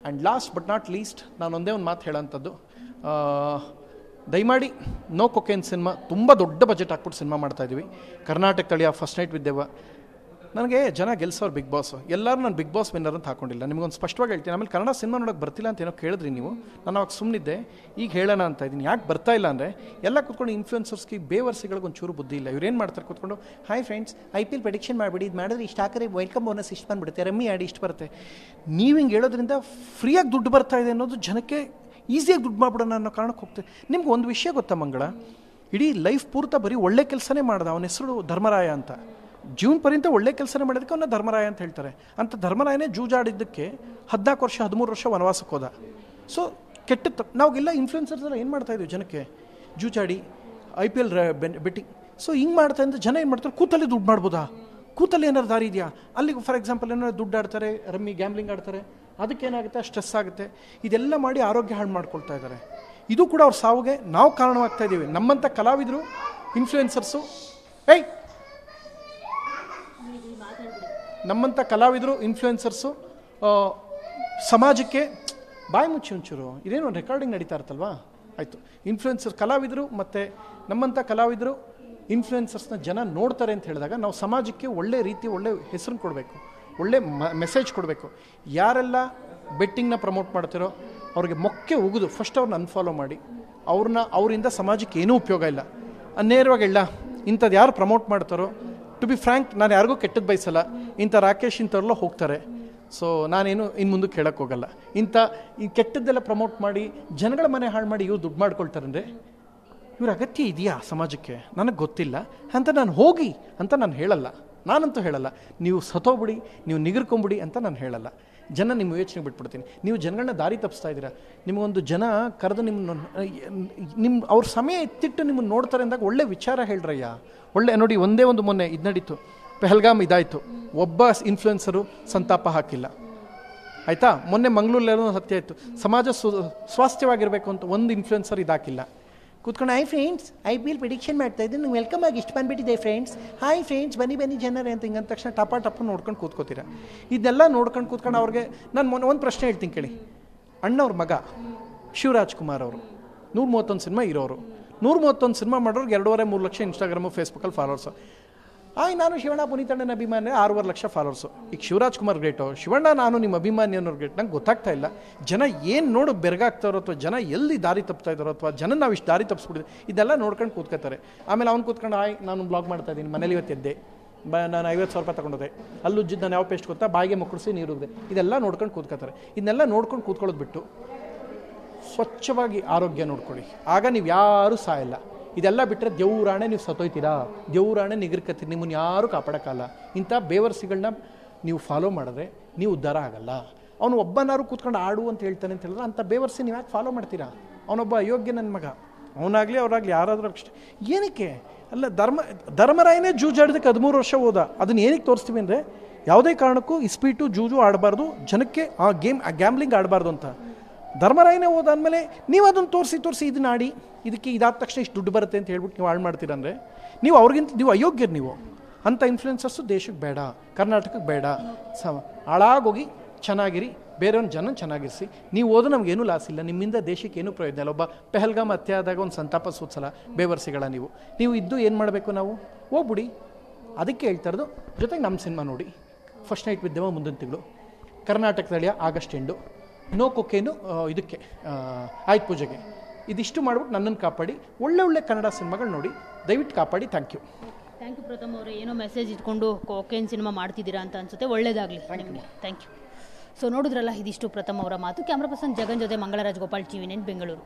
And last but not least ನಾನು ಒಂದೇ ಒಂದು ಮಾತು ಹೇಳೋಂಥದ್ದು, ದಯಮಾಡಿ ನೋ ಕೊಕೇನ್ ಸಿನಿಮಾ ತುಂಬ ದೊಡ್ಡ ಬಜೆಟ್ ಹಾಕ್ಬಿಟ್ಟು ಸಿನಿಮಾ ಮಾಡ್ತಾಯಿದ್ದೀವಿ. ಕರ್ನಾಟಕ ತಳಿಯ ಫಸ್ಟ್ ನೈಟ್ ವಿತ್ ದೆವ್ವ. ನನಗೆ ಜನ ಗೆಲ್ಸೋರು ಬಿಗ್ ಬಾಸ್, ಎಲ್ಲರೂ ನಾನು ಬಿಗ್ ಬಾಸ್ ವಿನ್ನರ್ ಅಂತ ಹಾಕೊಂಡಿಲ್ಲ. ನಿಮಗೊಂದು ಸ್ಪಷ್ಟವಾಗಿ ಹೇಳ್ತೀನಿ. ಆಮೇಲೆ ಕನ್ನಡ ಸಿನಿಮಾ ನೋಡೋಕೆ ಬರ್ತಿಲ್ಲ ಅಂತ ಏನೋ ಕೇಳಿದ್ರಿ ನೀವು. ನಾನು ಅವಾಗ ಸುಮ್ಮನಿದ್ದೆ, ಈಗ ಹೇಳೋಣ ಅಂತ ಇದ್ದೀನಿ. ಯಾಕೆ ಬರ್ತಾ ಇಲ್ಲ ಅಂದರೆ ಎಲ್ಲ ಕೂತ್ಕೊಂಡು ಇನ್ಫ್ಲುಯೆನ್ಸರ್ಸ್ಗೆ ಬೇವರ್ಸಿಗಳಿಗೆ ಒಂಚೂರು ಬುದ್ಧಿ ಇಲ್ಲ. ಇವ್ರೇನು ಮಾಡ್ತಾರೆ ಕೂತ್ಕೊಂಡು, ಹಾಯ್ ಫ್ರೆಂಡ್ಸ್ IPL ಪ್ರೆಡಿಕ್ಷನ್ ಮಾಡಿಬಿಡಿ, ಇದು ಮಾಡಿದ್ರೆ ಇಷ್ಟು ಹಾಕಿದ್ರೆ ವೆಲ್ಕಮ್ ಬೋನಸ್ ಇಷ್ಟು ಬಂದುಬಿಡುತ್ತೆ, ರಮ್ಮಿ ಆಡಿ ಇಷ್ಟು ಬರುತ್ತೆ. ನೀವು ಹಿಂಗೆ ಹೇಳೋದ್ರಿಂದ ಫ್ರೀಯಾಗಿ ದುಡ್ಡು ಬರ್ತಾ ಇದೆ ಅನ್ನೋದು ಜನಕ್ಕೆ ಈಸಿಯಾಗಿ ದುಡ್ಡು ಮಾಡ್ಬಿಡೋಣ ಅನ್ನೋ ಕಾರಣಕ್ಕೆ ಹೋಗ್ತೇವೆ. ನಿಮ್ಗೆ ಒಂದು ವಿಷಯ ಗೊತ್ತಾ ಮಂಗಳ, ಇಡೀ ಲೈಫ್ ಪೂರ್ತ ಬರೀ ಒಳ್ಳೆ ಕೆಲಸನೇ ಮಾಡ್ದ. ಅವನ ಹೆಸರು ಧರ್ಮರಾಯ ಅಂತ. ಜೀವನ ಪರ್ಯಂತ ಒಳ್ಳೆ ಕೆಲಸನೇ ಮಾಡೋದಕ್ಕೆ ಅವನ್ನ ಧರ್ಮರಾಯ ಅಂತ ಹೇಳ್ತಾರೆ. ಅಂತ ಧರ್ಮರಾಯನೇ ಜೂಜಾಡಿದ್ದಕ್ಕೆ 14 ವರ್ಷ 13 ವರ್ಷ ವನವಾಸಕ್ಕೆ ಹೋದ. ಸೊ ಕೆಟ್ಟ ನಾವೆಲ್ಲ ಇನ್ಫ್ಲುಯೆನ್ಸರ್ಸ್ ಎಲ್ಲ ಏನು ಮಾಡ್ತಾಯಿದ್ವಿ ಜನಕ್ಕೆ, ಜೂಜಾಡಿ IPL ಬೆಟ್ಟಿಂಗ್. ಸೊ ಹಿಂಗೆ ಮಾಡ್ತಾ ಇದ್ದ ಜನ ಏನು ಮಾಡ್ತಾರೆ, ಕೂತಲ್ಲಿ ದುಡ್ಡು ಮಾಡ್ಬೋದಾ, ಕೂತಲ್ಲಿ ಏನಾರು ದಾರಿ ಇದೆಯಾ? ಅಲ್ಲಿಗೆ ಫಾರ್ ಎಕ್ಸಾಂಪಲ್ ಏನಾದ್ರು ದುಡ್ಡು ಆಡ್ತಾರೆ, ರಮ್ಮಿ ಗ್ಯಾಮ್ಲಿಂಗ್ ಆಡ್ತಾರೆ, ಅದಕ್ಕೇನಾಗುತ್ತೆ, ಸ್ಟ್ರೆಸ್ ಆಗುತ್ತೆ. ಇದೆಲ್ಲ ಮಾಡಿ ಆರೋಗ್ಯ ಹಾಳು ಮಾಡ್ಕೊಳ್ತಾ ಇದ್ದಾರೆ. ಇದು ಕೂಡ ಅವ್ರ ಸಾವಿಗೆ ನಾವು ಕಾರಣವಾಗ್ತಾ ಇದ್ದೀವಿ. ನಮ್ಮಂಥ ಕಲಾವಿದರು, ಇನ್ಫ್ಲುಯೆನ್ಸರ್ಸು, ನಮ್ಮಂಥ ಕಲಾವಿದರು, ಇನ್ಫ್ಲುಯೆನ್ಸರ್ಸು ಸಮಾಜಕ್ಕೆ ಬಾಯಿ ಮುಚ್ಚಿ ಒಂಚೂರು, ಇದೇನು ಒಂದು ರೆಕಾರ್ಡಿಂಗ್ ನಡೀತಾ ಇರುತ್ತಲ್ವಾ, ಆಯಿತು. ಇನ್ಫ್ಲುಯೆನ್ಸರ್ ಕಲಾವಿದರು ಮತ್ತು ನಮ್ಮಂಥ ಕಲಾವಿದರು ಇನ್ಫ್ಲುಯೆನ್ಸರ್ಸ್ನ ಜನ ನೋಡ್ತಾರೆ ಅಂತ ಹೇಳಿದಾಗ ನಾವು ಸಮಾಜಕ್ಕೆ ಒಳ್ಳೆ ರೀತಿ ಒಳ್ಳೆ ಹೆಸರನ್ನು ಕೊಡಬೇಕು, ಒಳ್ಳೆ ಮೆಸೇಜ್ ಕೊಡಬೇಕು. ಯಾರೆಲ್ಲ ಬೆಟ್ಟಿಂಗ್ನ ಪ್ರಮೋಟ್ ಮಾಡ್ತಿರೋ ಅವ್ರಿಗೆ ಮೊಕ್ಕೆ ಉಗಿದು ಫಸ್ಟ್ ಅವ್ರನ್ನ ಅನ್ಫಾಲೋ ಮಾಡಿ. ಅವರಿಂದ ಸಮಾಜಕ್ಕೆ ಏನೂ ಉಪಯೋಗ ಇಲ್ಲ. ನೇರವಾಗಿ ಇಲ್ಲ, ಇಂಥದ್ದು ಯಾರು ಪ್ರಮೋಟ್ ಮಾಡ್ತಾರೋ, ಟು ಬಿ ಫ್ರ್ಯಾಂಕ್ ನಾನು ಯಾರಿಗೂ ಕೆಟ್ಟದ್ದು ಬಯಸಲ್ಲ. ಇಂಥ ರಾಕೇಶ್ ಇಂಥವ್ರೆಲ್ಲ ಹೋಗ್ತಾರೆ. ಸೊ ನಾನೇನು ಇನ್ನು ಮುಂದಕ್ಕೆ ಹೇಳಕ್ಕೆ ಹೋಗಲ್ಲ. ಈ ಕೆಟ್ಟದ್ದೆಲ್ಲ ಪ್ರಮೋಟ್ ಮಾಡಿ ಜನಗಳ ಮನೆ ಹಾಳು ಮಾಡಿ ಇವ್ರು ದುಡ್ಡು ಮಾಡ್ಕೊಳ್ತಾರೆ ಅಂದರೆ ಇವ್ರ ಅಗತ್ಯ ಇದೆಯಾ ಸಮಾಜಕ್ಕೆ? ನನಗೆ ಗೊತ್ತಿಲ್ಲ ಅಂತ ನಾನು ಹೋಗಿ ಅಂತ ನಾನು ಹೇಳಲ್ಲ, ನಾನಂತೂ ಹೇಳಲ್ಲ. ನೀವು ಸತ್ತೋಗ್ಬಿಡಿ, ನೀವು ನಿಗರ್ಕೊಂಬಿಡಿ ಅಂತ ನಾನು ಹೇಳಲ್ಲ. ಜನ ನಿಮ್ಮ ಯೋಚನೆಗೆ ಬಿಟ್ಬಿಡ್ತೀನಿ. ನೀವು ಜನಗಳನ್ನ ದಾರಿ ತಪ್ಪಿಸ್ತಾ ಇದ್ದೀರಾ. ನಿಮಗೊಂದು ಜನ ಕರೆದು ನಿಮ್ಮ ಅವ್ರ ಸಮಯ ಎತ್ತಿಟ್ಟು ನಿಮ್ಮನ್ನು ನೋಡ್ತಾರೆ ಅಂದಾಗ ಒಳ್ಳೆ ವಿಚಾರ ಹೇಳ್ರಯ್ಯ. ಒಳ್ಳೆ ನೋಡಿ, ಒಂದೇ ಒಂದು ಮೊನ್ನೆ ಇದು ನಡೀತು, ಪೆಹಲ್ಗಾಮ್ ಇದಾಯಿತು, ಒಬ್ಬ ಇನ್ಫ್ಲುಯೆನ್ಸರು ಸಂತಾಪ ಹಾಕಿಲ್ಲ, ಆಯಿತಾ. ಮೊನ್ನೆ ಮಂಗಳೂರಲ್ಲೇನೋ ಹತ್ಯೆ ಆಯಿತು, ಸಮಾಜ ಸ್ವಾಸ್ಥ್ಯವಾಗಿರಬೇಕು ಅಂತ ಒಂದು ಇನ್ಫ್ಲುಯೆನ್ಸರ್ ಇದಾಕಿಲ್ಲ. ಕೂತ್ಕೊಂಡು ಹಾಯ್ ಫ್ರೆಂಡ್ಸ್ IPL ಪ್ರಿಡಿಕ್ಷನ್ ಮಾಡ್ತಾ ಇದ್ದೀನಿ, ನೀವು ವೆಲ್ಕಮ್ ಆಗಿ ಇಷ್ಟು ಬಂದುಬಿಟ್ಟಿದೆ ಫ್ರೆಂಡ್ಸ್, ಹಾಯ್ ಫ್ರೆಂಡ್ಸ್ ಬನ್ನಿ ಜನರೇ ಅಂತ ಹಿಂಗಂದ ತಕ್ಷಣ ಟಪ್ಪ ನೋಡ್ಕೊಂಡು ಕೂತ್ಕೋತೀರ. ಇದೆಲ್ಲ ನೋಡ್ಕೊಂಡು ಕೂತ್ಕೊಂಡು ಅವ್ರಿಗೆ ನಾನು ಮೊನ್ನೆ ಒಂದು ಪ್ರಶ್ನೆ ಹೇಳ್ತೀನಿ ಕೇಳಿ. ಅಣ್ಣವ್ರ ಮಗ ಶಿವರಾಜ್ ಕುಮಾರ್ ಅವರು 131 ಸಿನಿಮಾ ಇರೋರು, 131 ಸಿನಿಮಾ ಮಾಡೋರಿಗೆ 2.5-3 ಲಕ್ಷ ಇನ್ಸ್ಟಾಗ್ರಾಮು ಫೇಸ್ಬುಕ್ಕಲ್ಲಿ ಫಾಲೋವರ್ಸು. ನಾನು ಶಿವಣ್ಣ ಪುನೀತಣ್ಣನ ಅಭಿಮಾನಿ 6.5 ಲಕ್ಷ ಫಾಲೋವರ್ಸು. ಈಗ ಶಿವರಾಜ್ ಕುಮಾರ್ ಗ್ರೇಟು, ಶಿವಣ್ಣ ನಾನು ನಿಮ್ಮ ಅಭಿಮಾನಿ ಅನ್ನೋರು ಗ್ರೇಟ್. ನಂಗೆ ಗೊತ್ತಾಗ್ತಾ ಇಲ್ಲ ಜನ ಏನು ನೋಡಿ ಬೆರಗಾಗ್ತಾರೋ, ಅಥವಾ ಜನ ಎಲ್ಲಿ ದಾರಿ ತಪ್ತಾ ಇದ್ದಾರೋ, ಅಥವಾ ಜನ ನಾವು ಇಷ್ಟು ದಾರಿ ತಪ್ಪಿಸ್ಬಿಟ್ಟಿದ್ವಿ, ಇದೆಲ್ಲ ನೋಡ್ಕೊಂಡು ಕೂತ್ಕೋತಾರೆ. ಆಮೇಲೆ ಅವ್ನು ಕೂತ್ಕೊಂಡು ನಾನು ಬ್ಲಾಗ್ ಮಾಡ್ತಾ ಇದ್ದೀನಿ, ಮನೇಲಿ ಇವತ್ತು ಎದ್ದೆ, ನಾನು 50,000 ರೂಪಾಯಿ ತಗೊಂಡೋದೆ, ಅಲ್ಲುಜ್ಜಿದ್ದು ನಾನು ಯಾವ ಪೇಸ್ಟ್ ಗೊತ್ತಾ, ಬಾಯಿಗೆ ಮುಕ್ಕಳಿಸಿ ನೀರುಗಿದೆ, ಇದೆಲ್ಲ ನೋಡ್ಕೊಂಡು ಕೂತ್ಕೋತಾರೆ. ಇದನ್ನೆಲ್ಲ ನೋಡ್ಕೊಂಡು ಕೂತ್ಕೊಳ್ಳೋದು ಬಿಟ್ಟು ಸ್ವಚ್ಛವಾಗಿ ಆರೋಗ್ಯ ನೋಡ್ಕೊಳ್ಳಿ, ಆಗ ನೀವು ಯಾರೂ ಸಾಯಲ್ಲ. ಇದೆಲ್ಲ ಬಿಟ್ಟರೆ ದೇವ್ರಾಣೆ ನೀವು ಸತ್ತೋಯ್ತೀರಾ, ದೇವ್ರಾಣೆ ನಿಗರ್ಕತ್ತೀರಿ, ನಿಮ್ಮನ್ನು ಯಾರೂ ಕಾಪಾಡೋಕ್ಕಲ್ಲ. ಇಂಥ ಬೇವರ್ಸಿಗಳನ್ನ ನೀವು ಫಾಲೋ ಮಾಡಿದ್ರೆ ನೀವು ಉದ್ಧಾರ ಆಗಲ್ಲ. ಅವನು ಒಬ್ಬನಾರು ಕೂತ್ಕೊಂಡು ಆಡು ಅಂತ ಹೇಳ್ತಾನೆ ಅಂತ ಹೇಳಿದ್ರೆ ಅಂಥ ಬೇವರ್ಸಿ ನೀವು ಯಾಕೆ ಫಾಲೋ ಮಾಡ್ತೀರಾ? ಅವನೊಬ್ಬ ಅಯೋಗ್ಯ ನನ್ನ ಮಗ, ಅವನಾಗಲಿ ಅವರಾಗಲಿ ಯಾರಾದರೂ ಅಷ್ಟೇ. ಏನಕ್ಕೆ ಅಲ್ಲ, ಧರ್ಮರಾಯನೇ ಜೂಜಾಡಿದಕ್ಕೆ 13 ವರ್ಷ ಹೋದ. ಅದನ್ನು ಏನಕ್ಕೆ ತೋರಿಸ್ತೀವಿ ಅಂದರೆ ಯಾವುದೇ ಕಾರಣಕ್ಕೂ ಇಸ್ಪೀಟು ಜೂಜು ಆಡಬಾರ್ದು, ಜನಕ್ಕೆ ಆ ಗ್ಯಾಮ್ಲಿಂಗ್ ಆಡಬಾರ್ದು ಅಂತ. ಧರ್ಮರಾಯನೇ ಹೋದಾದ್ಮೇಲೆ ನೀವು ಅದನ್ನು ತೋರಿಸಿ ಇದನ್ನ ಆಡಿ, ಇದಕ್ಕೆ ಇದಾದ ತಕ್ಷಣ ಇಷ್ಟು ದುಡ್ಡು ಬರುತ್ತೆ ಅಂತ ಹೇಳ್ಬಿಟ್ಟು ನೀವು ಹಾಳು ಮಾಡ್ತೀರಂದರೆ ನೀವು ಅವ್ರಿಗಿಂತ ನೀವು ಅಯೋಗ್ಯರು. ನೀವು ಅಂಥ ಇನ್ಫ್ಲುಯೆನ್ಸರ್ಸು ದೇಶಕ್ಕೆ ಬೇಡ, ಕರ್ನಾಟಕಕ್ಕೆ ಬೇಡ. ಹಾಳಾಗೋಗಿ ಚೆನ್ನಾಗಿರಿ, ಬೇರೆಯವ್ರ ಜನ ಚೆನ್ನಾಗಿರಿಸಿ. ನೀವು ಓದೋ ನಮಗೇನೂ ಲಾಸ್ ಇಲ್ಲ, ನಿಮ್ಮಿಂದ ದೇಶಕ್ಕೆ ಏನೂ ಪ್ರಯೋಜನ ಇಲ್ಲ. ಒಬ್ಬ ಪೆಹಲ್ಗಾಮ್ ಹತ್ಯೆ ಆದಾಗ ಒಂದು ಸಂತಾಪ ಸೂಚಿಸಲ್ಲ ಬೇವರ್ಸಿಗಳ ನೀವು ಇದ್ದು ಏನು ಮಾಡಬೇಕು? ನಾವು ಹೋಗ್ಬಿಡಿ. ಅದಕ್ಕೆ ಹೇಳ್ತಾ ಇರೋದು. ಜೊತೆಗೆ ನಮ್ಮ ಸಿನಿಮಾ ನೋಡಿ, ಫಸ್ಟ್ ನೈಟ್ ವಿತ್ ದೆವ್ವ ಮುಂದಿನ ತಿಂಗಳು, ಕರ್ನಾಟಕದಲ್ಲಿಯ ಆಗಸ್ಟ್ ಎಂಡು, ನೋ ಕೊಕೇನು ಇದಕ್ಕೆ ಆಯುಧ ಪೂಜೆಗೆ. ಇದಿಷ್ಟು ಮಾಡ್ಬಿಟ್ಟು ನನ್ನನ್ನು ಕಾಪಾಡಿ, ಒಳ್ಳೆ ಕನ್ನಡ ಸಿನಿಮಾಗಳು ನೋಡಿ, ದಯವಿಟ್ಟು ಕಾಪಾಡಿ. ಥ್ಯಾಂಕ್ ಯು ಪ್ರಥಮ್ ಅವರೇ. ಏನೋ ಮೆಸೇಜ್ ಇಟ್ಕೊಂಡು ಕೊಕೇನ್ ಸಿನಿಮಾ ಮಾಡ್ತಿದ್ದೀರಾ ಅಂತ ಅನ್ಸುತ್ತೆ, ಒಳ್ಳೇದಾಗಲಿ ನಿಮಗೆ. Thank you. ಸೊ ನೋಡಿದ್ರಲ್ಲ, ಇದಿಷ್ಟು ಪ್ರಥಮ್ ಅವರ ಮಾತು. ಕ್ಯಾಮ್ರಾ ಪರ್ಸನ್ ಜಗನ್ ಜೊತೆ ಮಂಗಳರಾಜ್ ಗೋಪಾಲ್, TV9 ಬೆಂಗಳೂರು.